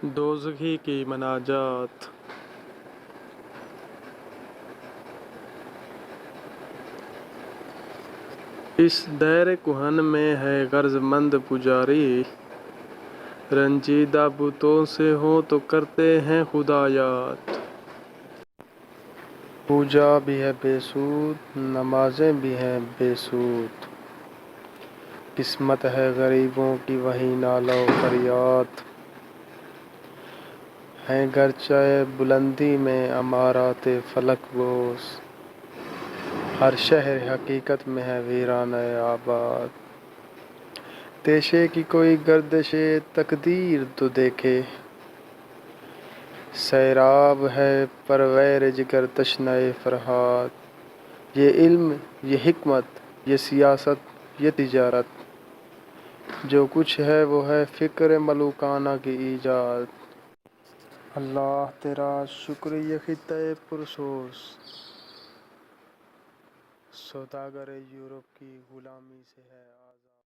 دوزخی کی مناجات۔ اس دیر کہن میں ہے غرض مند پجاری، رنجیدہ بتوں سے ہوں تو کرتے ہیں خدا یاد۔ پوجا بھی ہے بے سود، نمازیں بھی ہیں بے سود، قسمت ہے غریبوں کی وہی نالہ و فریاد۔ ہیں گرچہ بلندی میں امارات فلک بوس، ہر شہر حقیقت میں ہے ویرانہ آباد۔ تیشے کی کوئی گردش تقدیر تو دیکھے، سیراب ہے پرویر جگر تشنہ فرہاد۔ یہ علم، یہ حکمت، یہ سیاست، یہ تجارت، جو کچھ ہے وہ ہے فکر ملوکانہ کی ایجاد۔ اللہ تیرا شکر یہ خطۂ پرسوز، سوداگر یورپ کی غلامی سے ہے آزاد۔